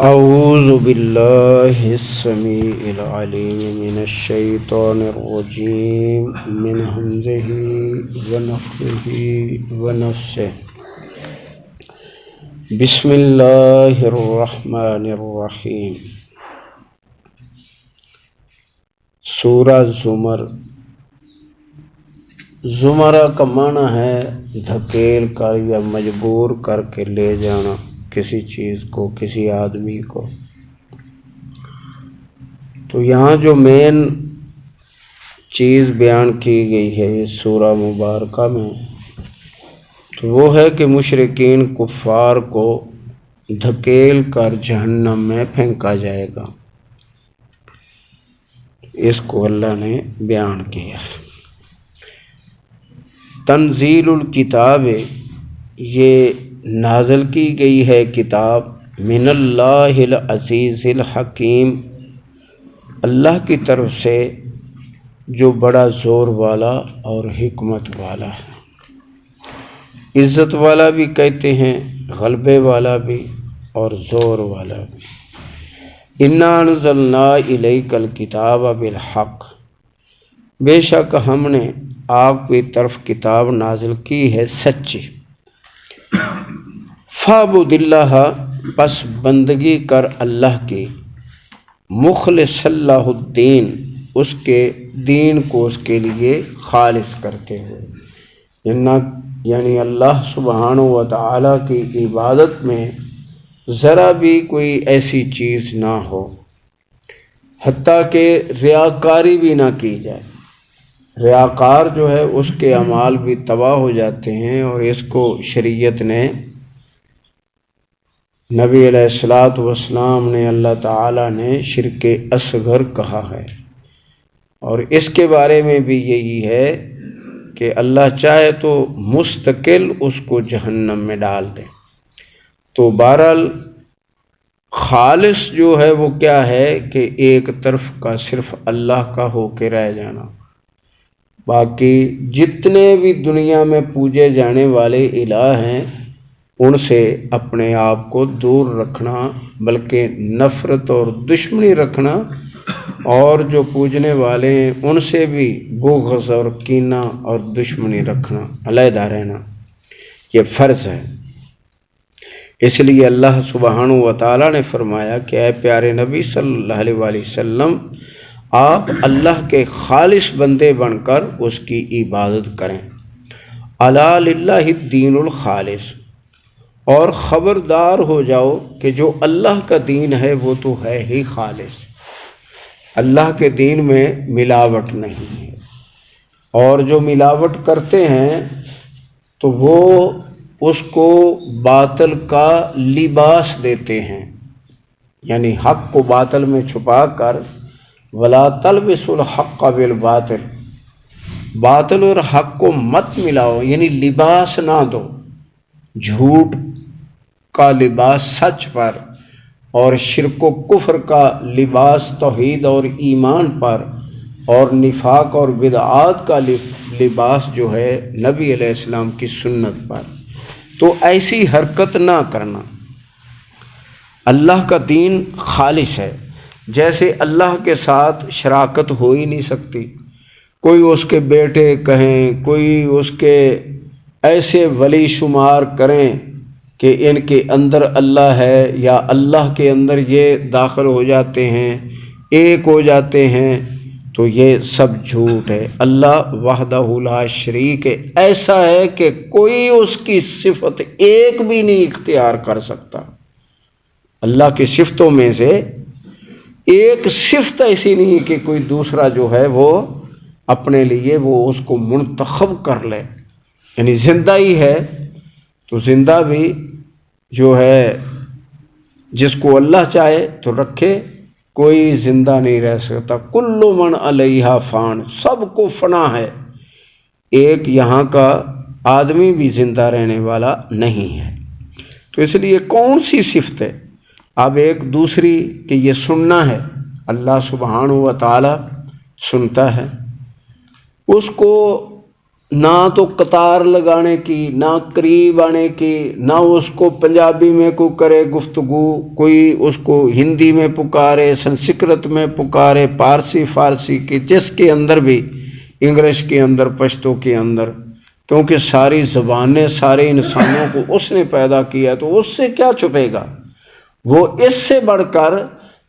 اعوذ باللہ السمیع العلیم من الشیطان الرجیم من ہمزہ ونفخہ ونفثہ بسم اللہ الرحمن الرحیم۔ سورہ زمر۔ زمرہ کا معنی ہے دھکیل کر یا مجبور کر کے لے جانا کسی چیز کو، کسی آدمی کو۔ تو یہاں جو مین چیز بیان کی گئی ہے اس سورہ مبارکہ میں، تو وہ ہے کہ مشرکین کفار کو دھکیل کر جہنم میں پھینکا جائے گا۔ اس کو اللہ نے بیان کیا۔ تنزیل الکتاب، یہ نازل کی گئی ہے کتاب، من اللہ العزیز الحکیم، اللہ کی طرف سے جو بڑا زور والا اور حکمت والا ہے۔ عزت والا بھی کہتے ہیں، غلبے والا بھی اور زور والا بھی۔ انا انزلنا الیک الکتاب بالحق، بے شک ہم نے آپ کی طرف کتاب نازل کی ہے سچی۔ فاعبد اللہ، پس بندگی کر اللہ کی، مخلص اللہ الدین، اس کے دین کو اس کے لیے خالص کرتے ہوئے، یعنی اللہ سبحانہ و تعالیٰ کی عبادت میں ذرا بھی کوئی ایسی چیز نہ ہو، حتیٰ کہ ریاکاری بھی نہ کی جائے۔ ریاکار جو ہے اس کے اعمال بھی تباہ ہو جاتے ہیں، اور اس کو شریعت نے، نبی علیہ الصلوۃ والسلام نے، اللہ تعالیٰ نے شرک اصغر کہا ہے۔ اور اس کے بارے میں بھی یہی ہے کہ اللہ چاہے تو مستقل اس کو جہنم میں ڈال دے۔ تو بہرحال خالص جو ہے وہ کیا ہے کہ ایک طرف کا صرف اللہ کا ہو کے رہ جانا، باقی جتنے بھی دنیا میں پوجے جانے والے الہ ہیں ان سے اپنے آپ کو دور رکھنا، بلکہ نفرت اور دشمنی رکھنا، اور جو پوجنے والے ہیں ان سے بھی بغض اور کینہ اور دشمنی رکھنا، علیحدہ رہنا، یہ فرض ہے۔ اس لیے اللہ سبحانہ و تعالیٰ نے فرمایا کہ اے پیارے نبی صلی اللہ علیہ وآلہ وسلم، آپ اللہ کے خالص بندے بن کر اس کی عبادت کریں۔ الا للہ الدین الخالص، اور خبردار ہو جاؤ کہ جو اللہ کا دین ہے وہ تو ہے ہی خالص، اللہ کے دین میں ملاوٹ نہیں ہے۔ اور جو ملاوٹ کرتے ہیں تو وہ اس کو باطل کا لباس دیتے ہیں، یعنی حق کو باطل میں چھپا کر، ولا تلبسوا الحق بالباطل، باطل اور حق کو مت ملاؤ، یعنی لباس نہ دو، جھوٹ کا لباس سچ پر، اور شرک و کفر کا لباس توحید اور ایمان پر، اور نفاق اور بدعات کا لباس جو ہے نبی علیہ السلام کی سنت پر۔ تو ایسی حرکت نہ کرنا۔ اللہ کا دین خالص ہے، جیسے اللہ کے ساتھ شراکت ہو ہی نہیں سکتی۔ کوئی اس کے بیٹے کہیں، کوئی اس کے ایسے ولی شمار کریں کہ ان کے اندر اللہ ہے، یا اللہ کے اندر یہ داخل ہو جاتے ہیں، ایک ہو جاتے ہیں، تو یہ سب جھوٹ ہے۔ اللہ وحدہ لا شریک ہے، ایسا ہے کہ کوئی اس کی صفت ایک بھی نہیں اختیار کر سکتا۔ اللہ کی صفتوں میں سے ایک صفت ایسی نہیں کہ کوئی دوسرا جو ہے وہ اپنے لیے وہ اس کو منتخب کر لے، یعنی زندہ ہی ہے تو زندہ بھی جو ہے جس کو اللہ چاہے تو رکھے، کوئی زندہ نہیں رہ سکتا۔ کل من علیہا فان، سب کو فنا ہے، ایک یہاں کا آدمی بھی زندہ رہنے والا نہیں ہے۔ تو اس لیے کون سی صفت ہے؟ اب ایک دوسری کہ یہ سننا ہے، اللہ سبحانہ و تعالی سنتا ہے، اس کو نہ تو قطار لگانے کی، نہ قریب آنے کی، نہ اس کو پنجابی میں کو کرے گفتگو، کوئی اس کو ہندی میں پکارے، سنسکرت میں پکارے، فارسی کی، جس کے اندر بھی انگلش کے اندر، پشتو کے اندر، کیونکہ ساری زبانیں سارے انسانوں کو اس نے پیدا کیا، تو اس سے کیا چھپے گا؟ وہ اس سے بڑھ کر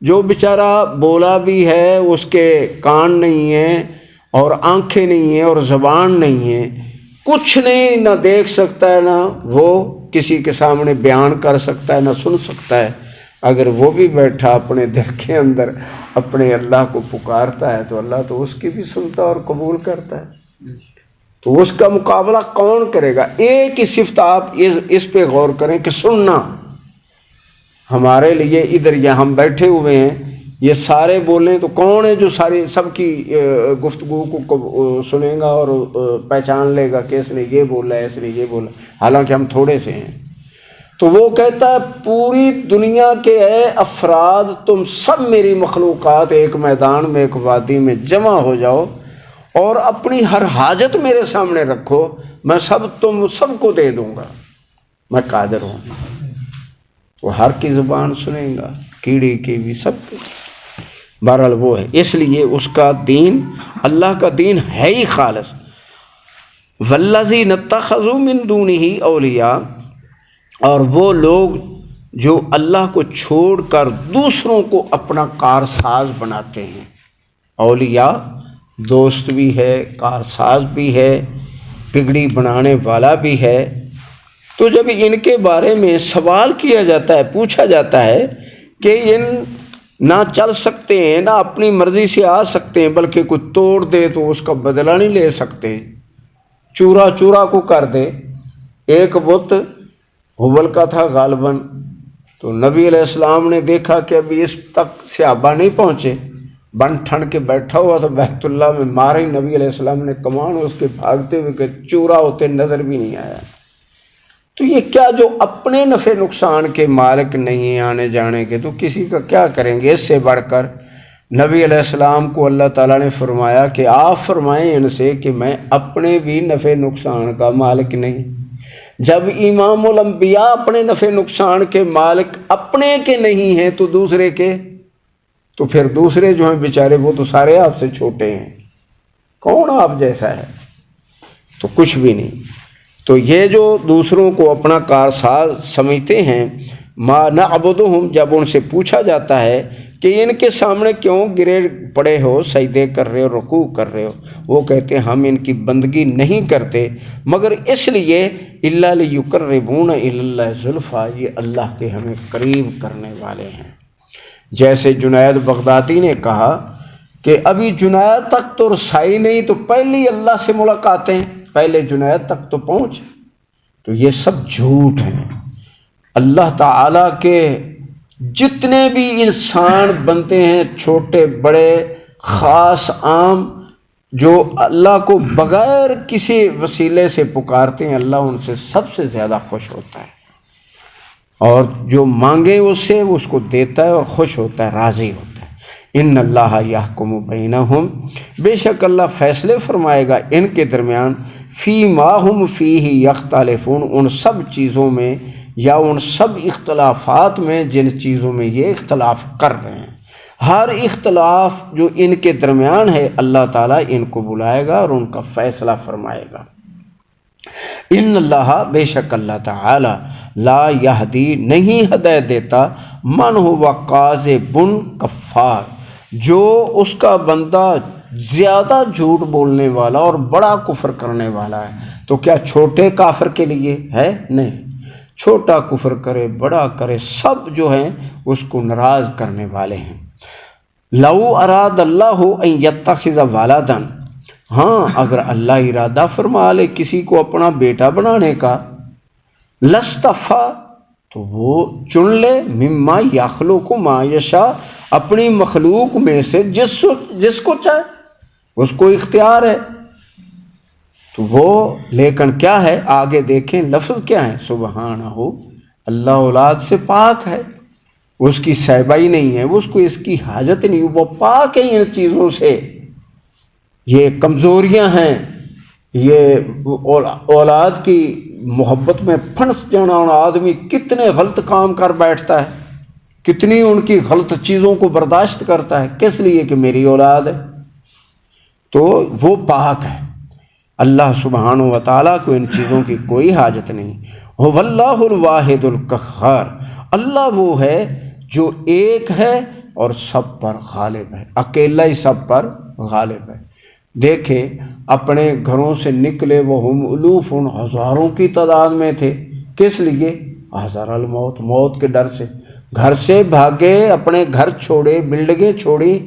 جو بیچارہ بولا بھی ہے، اس کے کان نہیں ہیں اور آنکھیں نہیں ہیں اور زبان نہیں ہے، کچھ نہیں، نہ دیکھ سکتا ہے، نہ وہ کسی کے سامنے بیان کر سکتا ہے، نہ سن سکتا ہے، اگر وہ بھی بیٹھا اپنے دل کے اندر اپنے اللہ کو پکارتا ہے تو اللہ تو اس کی بھی سنتا اور قبول کرتا ہے۔ تو اس کا مقابلہ کون کرے گا؟ ایک ہی صفت آپ اس پہ غور کریں کہ سننا۔ ہمارے لیے ادھر یہاں ہم بیٹھے ہوئے ہیں، یہ سارے بولیں تو کون ہے جو سب کی گفتگو کو سنے گا اور پہچان لے گا کہ اس نے یہ بولا ہے، اس نے یہ بولا، حالانکہ ہم تھوڑے سے ہیں۔ تو وہ کہتا ہے پوری دنیا کے اے افراد، تم سب میری مخلوقات ایک میدان میں، ایک وادی میں جمع ہو جاؤ اور اپنی ہر حاجت میرے سامنے رکھو، میں تم سب کو دے دوں گا، میں قادر ہوں۔ وہ ہر کی زبان سنیں گا، کیڑی کی بھی، سب کی۔ بہرحال وہ ہے، اس لیے اس کا دین، اللہ کا دین ہے ہی خالص۔ والذین اتخذوا من دونہ اولیاء، اور وہ لوگ جو اللہ کو چھوڑ کر دوسروں کو اپنا کارساز بناتے ہیں۔ اولیاء دوست بھی ہے، کارساز بھی ہے، پگڑی بنانے والا بھی ہے۔ تو جب ان کے بارے میں سوال کیا جاتا ہے، پوچھا جاتا ہے کہ ان نہ چل سکتے ہیں، نہ اپنی مرضی سے آ سکتے ہیں، بلکہ کوئی توڑ دے تو اس کا بدلہ نہیں لے سکتے، چورا چورا کو کر دے۔ ایک بت حبل کا تھا غالباً، تو نبی علیہ السلام نے دیکھا کہ ابھی اس تک صحابہ نہیں پہنچے، بن ٹھن کے بیٹھا ہوا تھا بیت اللہ میں، مارے نبی علیہ السلام نے کمان اس کے بھاگتے ہوئے کہ چورا ہوتے نظر بھی نہیں آیا۔ تو یہ کیا، جو اپنے نفع نقصان کے مالک نہیں ہیں آنے جانے کے، تو کسی کا کیا کریں گے؟ اس سے بڑھ کر نبی علیہ السلام کو اللہ تعالیٰ نے فرمایا کہ آپ فرمائیں ان سے کہ میں اپنے بھی نفع نقصان کا مالک نہیں۔ جب امام الانبیاء اپنے نفع نقصان کے مالک اپنے کے نہیں ہیں تو دوسرے کے، تو پھر دوسرے جو ہیں بیچارے وہ تو سارے آپ سے چھوٹے ہیں، کون آپ جیسا ہے؟ تو کچھ بھی نہیں۔ تو یہ جو دوسروں کو اپنا کارساز سمجھتے ہیں، ما نعبدہم، جب ان سے پوچھا جاتا ہے کہ ان کے سامنے کیوں گرے پڑے ہو، سجدے کر رہے ہو، رکوع کر رہے ہو، وہ کہتے ہیں ہم ان کی بندگی نہیں کرتے مگر اس لیے الا لیقربونا الی اللہ زلفیٰ، یہ اللہ کے ہمیں قریب کرنے والے ہیں۔ جیسے جنید بغدادی نے کہا کہ ابھی جنید تک تو رسائی نہیں، تو پہلی اللہ سے ملاقاتیں، پہلے جنید تک تو پہنچ۔ تو یہ سب جھوٹ ہیں۔ اللہ تعالیٰ کے جتنے بھی انسان بنتے ہیں، چھوٹے بڑے، خاص عام، جو اللہ کو بغیر کسی وسیلے سے پکارتے ہیں، اللہ ان سے سب سے زیادہ خوش ہوتا ہے، اور جو مانگے اس سے وہ اس کو دیتا ہے اور خوش ہوتا ہے، راضی ہوتا ہے۔ ان اللہ یحکم بینہم، بے شک اللہ فیصلے فرمائے گا ان کے درمیان، فی ما ہم فیہ یختلفون، ان سب چیزوں میں یا ان سب اختلافات میں جن چیزوں میں یہ اختلاف کر رہے ہیں، ہر اختلاف جو ان کے درمیان ہے اللہ تعالیٰ ان کو بلائے گا اور ان کا فیصلہ فرمائے گا۔ ان اللہ، بے شک اللہ تعالی، لا یہدی، نہیں ہدایت دیتا، من ہوا کاذب کفار، جو اس کا بندہ زیادہ جھوٹ بولنے والا اور بڑا کفر کرنے والا ہے۔ تو کیا چھوٹے کافر کے لیے ہے؟ نہیں، چھوٹا کفر کرے، بڑا کرے، سب جو ہیں اس کو ناراض کرنے والے ہیں۔ لو اراد اللہ ان یتخذ ولدا، ہاں اگر اللہ ارادہ فرما لے کسی کو اپنا بیٹا بنانے کا، لاصطفیٰ، تو وہ چن لے، مما یخلق ما یشاء، اپنی مخلوق میں سے جس کو چاہے، اس کو اختیار ہے۔ تو وہ لیکن کیا ہے، آگے دیکھیں لفظ کیا ہے، سبحانہ، اللہ اولاد سے پاک ہے، اس کی صحبائی نہیں ہے، اس کو اس کی حاجت نہیں، وہ پاک ہے ان چیزوں سے۔ یہ کمزوریاں ہیں، یہ اولاد کی محبت میں پھنس جانا، اور آدمی کتنے غلط کام کر بیٹھتا ہے، کتنی ان کی غلط چیزوں کو برداشت کرتا ہے، کس لیے کہ میری اولاد ہے، تو وہ پاک ہے۔ اللہ سبحانہ و تعالیٰ کو ان چیزوں کی کوئی حاجت نہیں۔ هو اللہ الواحد القہار، اللہ وہ ہے جو ایک ہے اور سب پر غالب ہے، اکیلا ہی سب پر غالب ہے۔ دیکھیں اپنے گھروں سے نکلے وہ ہم الوف، ہزاروں کی تعداد میں تھے، کس لیے؟ حذر الموت، موت کے ڈر سے گھر سے بھاگے، اپنے گھر چھوڑے، بلڈنگیں چھوڑی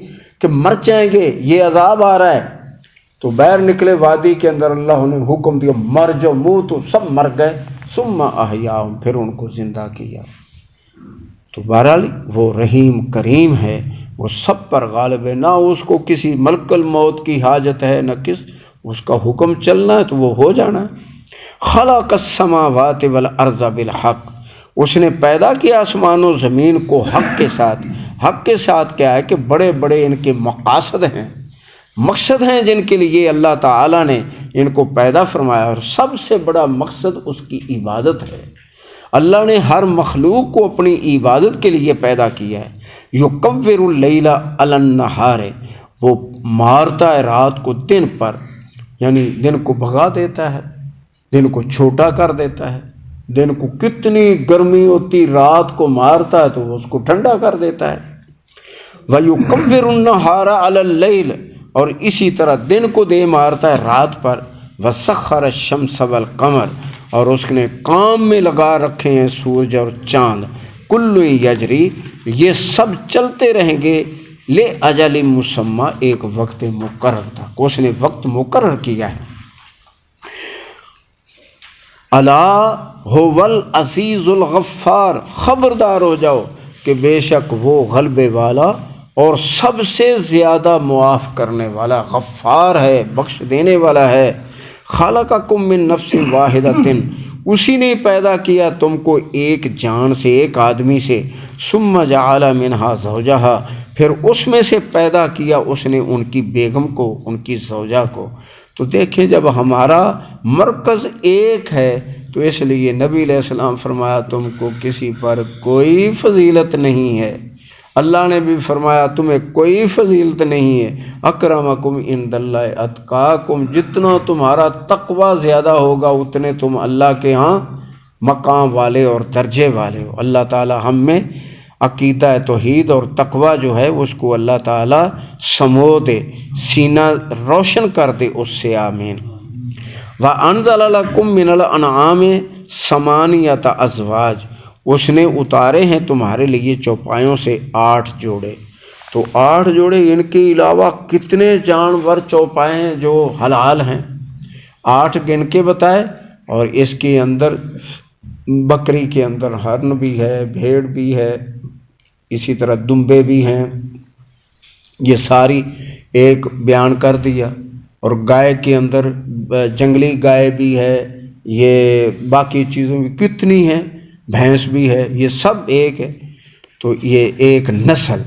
کہ مر جائیں گے، یہ عذاب آ رہا ہے، تو باہر نکلے وادی کے اندر، اللہ نے حکم دیا مر جو، منہ تو سب مر گئے، ثم احیاہم، پھر ان کو زندہ کیا۔ تو بہرحال وہ رحیم کریم ہے، وہ سب پر غالب ہے، نہ اس کو کسی ملک الموت کی حاجت ہے، نہ اس کا حکم چلنا ہے تو وہ ہو جانا ہے۔ خلق السماوات والارض بالحق، اس نے پیدا کیا آسمان و زمین کو حق کے ساتھ۔ حق کے ساتھ کیا ہے کہ بڑے بڑے ان کے مقاصد ہیں، مقصد ہیں جن کے لیے اللہ تعالیٰ نے ان کو پیدا فرمایا، اور سب سے بڑا مقصد اس کی عبادت ہے۔ اللہ نے ہر مخلوق کو اپنی عبادت کے لیے پیدا کیا ہے۔ یکور اللیل علی النہار، وہ مارتا ہے رات کو دن پر، یعنی دن کو بھگا دیتا ہے، دن کو چھوٹا کر دیتا ہے، دن کو کتنی گرمی ہوتی رات کو مارتا ہے تو وہ اس کو ٹھنڈا کر دیتا ہے۔ وَيُكَوِّرُ النَّهَارَ عَلَى اللَّيْلِ، اور اسی طرح دن کو دے مارتا ہے رات پر۔ وَسَخَّرَ الشَّمْسَ وَالْقَمَرَ، اور اس نے کام میں لگا رکھے ہیں سورج اور چاند۔ کل یجری، یہ سب چلتے رہیں گے، لِأَجَلٍ مُّسَمَّى، ایک وقت مقرر تھا، اس نے وقت مقرر کیا ہے۔ الا هو العزیز الغفار، خبردار ہو جاؤ کہ بے شک وہ غلبے والا اور سب سے زیادہ معاف کرنے والا، غفار ہے، بخش دینے والا ہے۔ خلقکم من نفس واحدۃ، اسی نے پیدا کیا تم کو ایک جان سے، ایک آدمی سے۔ ثم جعل منہا زوجہا، پھر اس میں سے پیدا کیا اس نے ان کی بیگم کو، ان کی زوجہ کو۔ تو دیکھیں جب ہمارا مرکز ایک ہے تو اس لیے نبی علیہ السلام فرمایا تم کو کسی پر کوئی فضیلت نہیں ہے۔ اللہ نے بھی فرمایا تمہیں کوئی فضیلت نہیں ہے۔ اکرمکم عند اللہ اتقاکم، جتنا تمہارا تقوی زیادہ ہوگا اتنے تم اللہ کے ہاں مقام والے اور درجے والے ہو۔ اللہ تعالی ہم میں عقیدہ توحید اور تقوی جو ہے اس کو اللہ تعالی سمو دے، سینہ روشن کر دے اس سے، آمین۔ وَأَنزَلَ لَكُم مِّنَ الْأَنْعَامِ ثَمَانِيَةَ أَزْوَاجٍ، اس نے اتارے ہیں تمہارے لیے چوپایوں سے 8 جوڑے۔ تو 8 جوڑے، ان کے علاوہ کتنے جانور چوپائے ہیں جو حلال ہیں، 8 گن کے بتائے، اور اس کے اندر بکری کے اندر ہرن بھی ہے، بھیڑ بھی ہے، اسی طرح دمبے بھی ہیں، یہ ساری ایک بیان کر دیا۔ اور گائے کے اندر جنگلی گائے بھی ہے، یہ باقی چیزوں بھی کتنی ہیں، بھینس بھی ہے، یہ سب ایک ہے۔ تو یہ ایک نسل،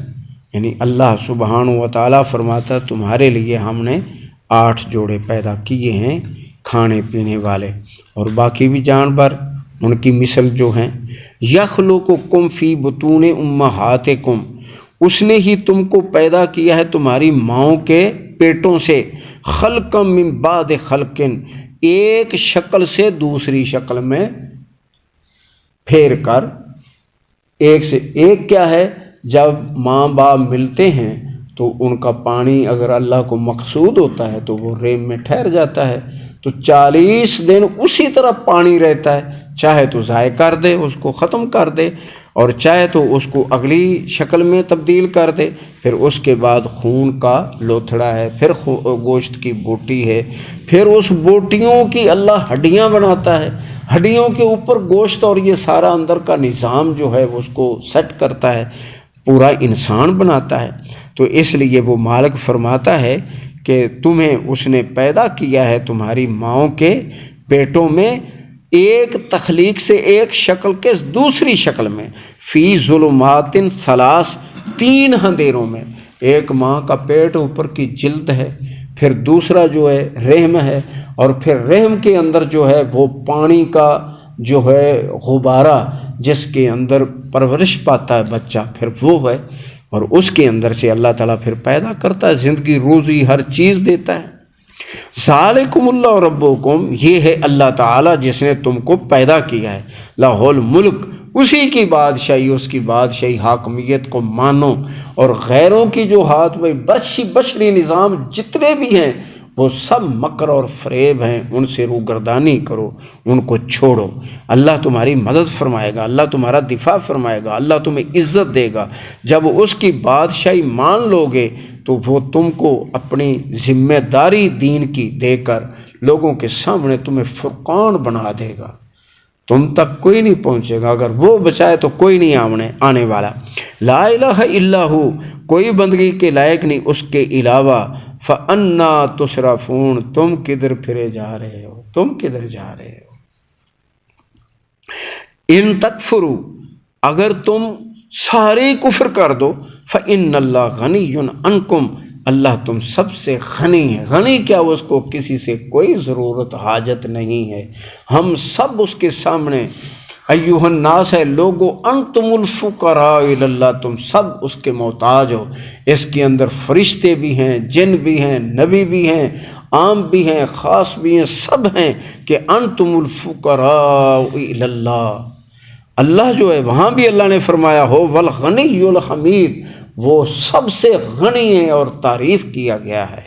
یعنی اللہ سبحانہ و تعالیٰ فرماتا تمہارے لیے ہم نے 8 جوڑے پیدا کیے ہیں کھانے پینے والے، اور باقی بھی جانور ان کی مثل جو ہیں۔ یخلقکم فی بطون امہاتکم، اس نے ہی تم کو پیدا کیا ہے تمہاری ماؤں کے پیٹوں سے، خلقا من بعد خلق، ایک شکل سے دوسری شکل میں پھیر کر۔ ایک سے ایک کیا ہے، جب ماں باپ ملتے ہیں تو ان کا پانی اگر اللہ کو مقصود ہوتا ہے تو وہ ریم میں ٹھہر جاتا ہے، تو 40 دن اسی طرح پانی رہتا ہے، چاہے تو ضائع کر دے، اس کو ختم کر دے، اور چاہے تو اس کو اگلی شکل میں تبدیل کر دے۔ پھر اس کے بعد خون کا لوتھڑا ہے، پھر گوشت کی بوٹی ہے، پھر اس بوٹیوں کی اللہ ہڈیاں بناتا ہے، ہڈیوں کے اوپر گوشت، اور یہ سارا اندر کا نظام جو ہے اس کو سیٹ کرتا ہے، پورا انسان بناتا ہے۔ تو اس لیے وہ مالک فرماتا ہے کہ تمہیں اس نے پیدا کیا ہے تمہاری ماؤں کے پیٹوں میں، ایک تخلیق سے ایک شکل کے دوسری شکل میں، فی ظلمات 3 3 اندھیروں میں۔ ایک ماں کا پیٹ اوپر کی جلد ہے، پھر دوسرا جو ہے رحم ہے، اور پھر رحم کے اندر جو ہے وہ پانی کا جو ہے غبارہ جس کے اندر پرورش پاتا ہے بچہ، پھر وہ ہے، اور اس کے اندر سے اللہ تعالیٰ پھر پیدا کرتا ہے، زندگی روزی ہر چیز دیتا ہے۔ ذالکم اللہ ربکم، یہ ہے اللہ تعالیٰ جس نے تم کو پیدا کیا ہے، لہ الملک، اسی کی بادشاہی، اس کی بادشاہی حاکمیت کو مانو، اور غیروں کی جو ہاتھ میں بشری نظام جتنے بھی ہیں وہ سب مکر اور فریب ہیں، ان سے روگردانی کرو، ان کو چھوڑو۔ اللہ تمہاری مدد فرمائے گا، اللہ تمہارا دفاع فرمائے گا، اللہ تمہیں عزت دے گا۔ جب اس کی بادشاہی مان لو گے تو وہ تم کو اپنی ذمہ داری دین کی دے کر لوگوں کے سامنے تمہیں فرقان بنا دے گا، تم تک کوئی نہیں پہنچے گا، اگر وہ بچائے تو کوئی نہیں آنے والا۔ لا الہ الا ہو، کوئی بندگی کے لائق نہیں اس کے علاوہ۔ فَأَنَّا تُصْرَفُونَ، تم کدھر پھرے جا رہے ہو، تم کدھر جا رہے ہو۔ ان تکفروا، اگر تم سارے کفر کر دو، فَإِنَّ اللَّهَ غَنِيٌّ عَنْكُمْ، اللہ تم سب سے غنی ہے۔ غنی کیا، اس کو کسی سے کوئی ضرورت حاجت نہیں ہے، ہم سب اس کے سامنے ایھا الناس ہے، لوگو انتم الفقراء الی اللہ، تم سب اس کے محتاج ہو۔ اس کے اندر فرشتے بھی ہیں، جن بھی ہیں، نبی بھی ہیں، عام بھی ہیں، خاص بھی ہیں، سب ہیں کہ انتم الفقراء الی اللہ۔ اللہ جو ہے وہاں بھی اللہ نے فرمایا ہو والغنی الحمید، وہ سب سے غنی ہے اور تعریف کیا گیا ہے،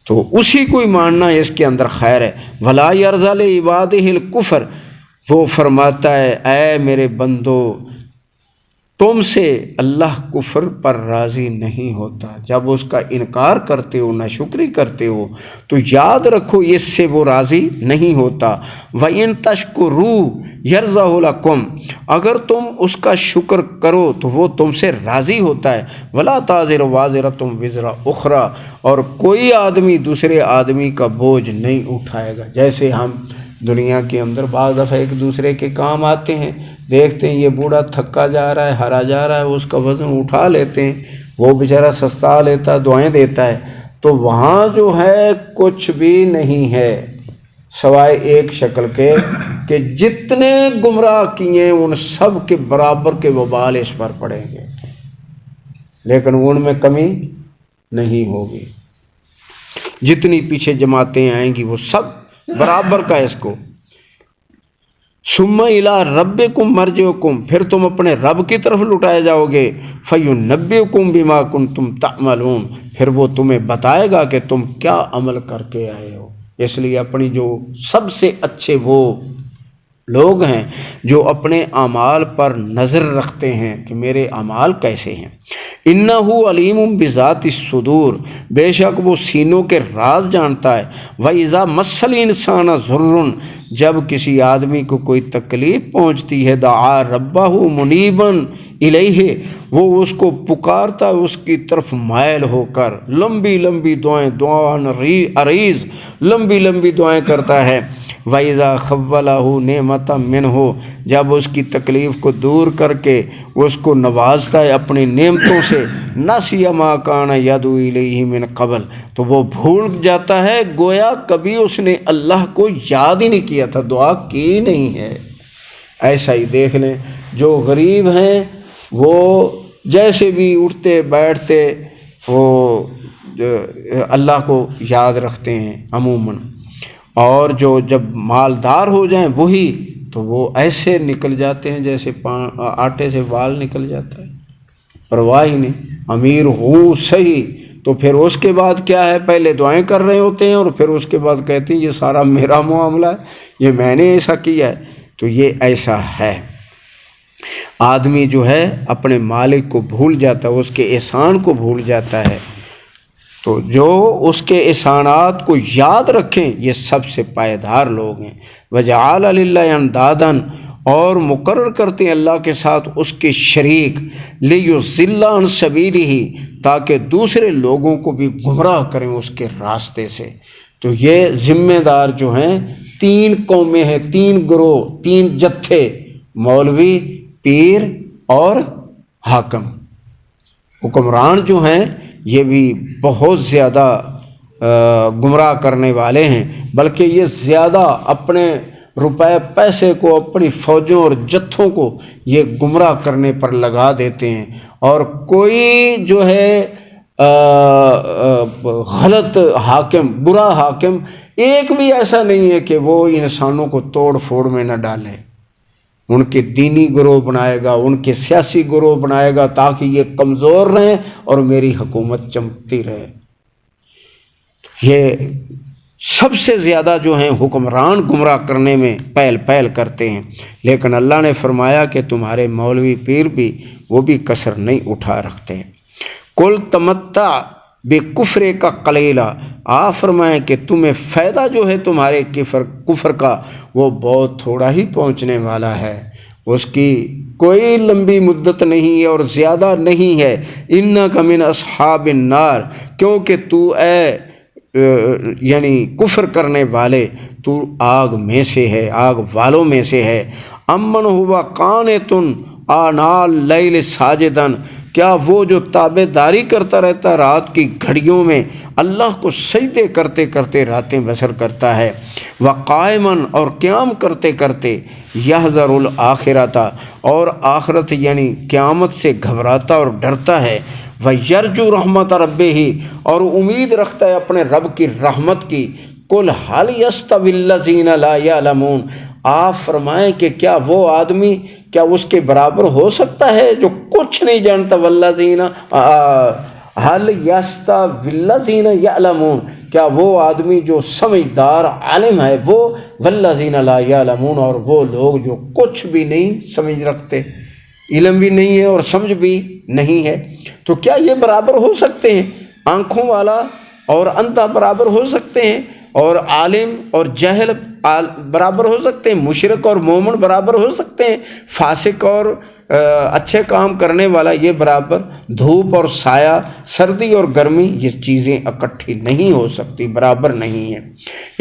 تو اسی کو ہی ماننا اس کے اندر خیر ہے۔ ولا یرضی لعبادہ الکفر، وہ فرماتا ہے اے میرے بندو تم سے اللہ کفر پر راضی نہیں ہوتا، جب اس کا انکار کرتے ہو، ناشکری کرتے ہو تو یاد رکھو اس سے وہ راضی نہیں ہوتا۔ وَإِن تَشْكُرُوا يَرْضَهُ لَكُمْ، اگر تم اس کا شکر کرو تو وہ تم سے راضی ہوتا ہے۔ وَلَا تَزِرُ وَازِرَةٌ وِزْرَ أُخْرَىٰ، اور کوئی آدمی دوسرے آدمی کا بوجھ نہیں اٹھائے گا۔ جیسے ہم دنیا کے اندر بعض دفعہ ایک دوسرے کے کام آتے ہیں، دیکھتے ہیں یہ بوڑھا تھکا جا رہا ہے، ہرا جا رہا ہے، اس کا وزن اٹھا لیتے ہیں، وہ بیچارہ سستا لیتا ہے، دعائیں دیتا ہے، تو وہاں جو ہے کچھ بھی نہیں ہے سوائے ایک شکل کے کہ جتنے گمراہ کیے ان سب کے برابر کے وبال اس پر پڑیں گے، لیکن ان میں کمی نہیں ہوگی۔ جتنی پیچھے جماعتیں آئیں گی وہ سب برابر کا اس کو۔ ثم الی ربکم مرجعکم، پھر تم اپنے رب کی طرف لٹائے جاؤ گے۔ فینبئکم بما کنتم تعملون، پھر وہ تمہیں بتائے گا کہ تم کیا عمل کر کے آئے ہو۔ اس لیے اپنی جو سب سے اچھے وہ لوگ ہیں جو اپنے اعمال پر نظر رکھتے ہیں کہ میرے اعمال کیسے ہیں۔ انہ علیم بذات الصدور، بے شک وہ سینوں کے راز جانتا ہے۔ وَإِذَا مَسَّ الْإِنسَانَ ضُرٌّ، جب کسی آدمی کو کوئی تکلیف پہنچتی ہے، دعا ربہ منیباً الیہ، وہ اس کو پکارتا ہے اس کی طرف مائل ہو کر، لمبی لمبی دعائیں عریض لمبی لمبی دعائیں کرتا ہے۔ وَإِذَا خَوَّلَهُ نِعْمَةً مِّنْهُ، جب اس کی تکلیف کو دور کر کے اس کو نوازتا ہے اپنی نعمتوں سے، نَسِیَ مَا كَانَ يَدْعُو إِلَيْهِ مِنْ قَبْلُ، تو وہ بھول جاتا ہے گویا کبھی اس نے اللہ کو یاد ہی نہیں کیا تھا، دعا کی نہیں ہے۔ ایسا ہی دیکھ لیں جو غریب ہیں وہ جیسے بھی اٹھتے بیٹھتے وہ اللہ کو یاد رکھتے ہیں عموماً، اور جو جب مالدار ہو جائیں وہی تو وہ ایسے نکل جاتے ہیں جیسے آٹے سے وال نکل جاتا ہے، پرواہ ہی نہیں۔ امیر ہو صحیح تو پھر اس کے بعد کیا ہے، پہلے دعائیں کر رہے ہوتے ہیں اور پھر اس کے بعد کہتے ہیں یہ سارا میرا معاملہ ہے، یہ میں نے ایسا کیا ہے، تو یہ ایسا ہے۔ آدمی جو ہے اپنے مالک کو بھول جاتا ہے، اس کے احسان کو بھول جاتا ہے، تو جو اس کے احسانات کو یاد رکھیں یہ سب سے پائیدار لوگ ہیں۔ وَجَعَلَ لِلَّهِ أَنْدَادًا، اور مقرر کرتے ہیں اللہ کے ساتھ اس کے شریک، لِيُضِلَّ عَنْ سَبِيلِهِ، تاکہ دوسرے لوگوں کو بھی گمراہ کریں اس کے راستے سے۔ تو یہ ذمہ دار جو ہیں تین قومیں ہیں، تین گروہ، تین جتھے، مولوی، پیر اور حاکم۔ حکمران جو ہیں یہ بھی بہت زیادہ گمراہ کرنے والے ہیں، بلکہ یہ زیادہ اپنے روپے پیسے کو، اپنی فوجوں اور جتھوں کو یہ گمراہ کرنے پر لگا دیتے ہیں۔ اور کوئی جو ہے غلط حاکم، برا حاکم ایک بھی ایسا نہیں ہے کہ وہ انسانوں کو توڑ پھوڑ میں نہ ڈالے۔ ان کے دینی گروہ بنائے گا، ان کے سیاسی گروہ بنائے گا تاکہ یہ کمزور رہیں اور میری حکومت چمکتی رہے۔ یہ سب سے زیادہ جو ہیں حکمران گمراہ کرنے میں پہل پہل کرتے ہیں، لیکن اللہ نے فرمایا کہ تمہارے مولوی پیر بھی وہ بھی کسر نہیں اٹھا رکھتے۔ کل تمتع بے کفرے کا قلیلہ، فرمائیں کہ تمہیں فائدہ جو ہے تمہارے کفر کا وہ بہت تھوڑا ہی پہنچنے والا ہے، اس کی کوئی لمبی مدت نہیں ہے اور زیادہ نہیں ہے۔ انک من اصحاب النار، کیونکہ تو اے یعنی کفر کرنے والے تو آگ میں سے ہے، آگ والوں میں سے ہے۔ امن ہوا قانتن آناء اللیل ساجدن، کیا وہ جو تابع داری کرتا رہتا رات کی گھڑیوں میں اللہ کو سجدے کرتے کرتے راتیں بسر کرتا ہے، وقائمن اور قیام کرتے کرتے، یحذر الآخرۃ اور آخرت یعنی قیامت سے گھبراتا اور ڈرتا ہے، وَيَرْجُو رحمت رَبِّهِ اور امید رکھتا ہے اپنے رب کی رحمت کی۔ قُلْ هَلْ يَسْتَوِي الَّذِينَ لَا يَعْلَمُونَ، آپ فرمائیں کہ کیا وہ آدمی کیا اس کے برابر ہو سکتا ہے جو کچھ نہیں جانتا؟ وَالَّذِينَ هَلْ يَسْتَوِي الَّذِينَ يَعْلَمُونَ، کیا وہ آدمی جو سمجھدار عالم ہے وہ، وَالَّذِينَ لَا يَعْلَمُونَ اور وہ لوگ جو کچھ بھی نہیں سمجھ رکھتے، علم بھی نہیں ہے اور سمجھ بھی نہیں ہے، تو کیا یہ برابر ہو سکتے ہیں؟ آنکھوں والا اور اندھا برابر ہو سکتے ہیں، اور عالم اور جاہل برابر ہو سکتے ہیں، مشرک اور مومن برابر ہو سکتے ہیں، فاسق اور اچھے کام کرنے والا یہ برابر؟ دھوپ اور سایہ، سردی اور گرمی، یہ چیزیں اکٹھی نہیں ہو سکتی، برابر نہیں ہیں۔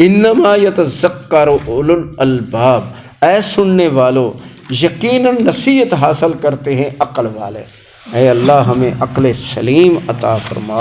انما یتذکر اولو الالباب، اے سننے والو یقیناً نصیحت حاصل کرتے ہیں عقل والے۔ اے اللہ ہمیں عقل سلیم عطا فرما۔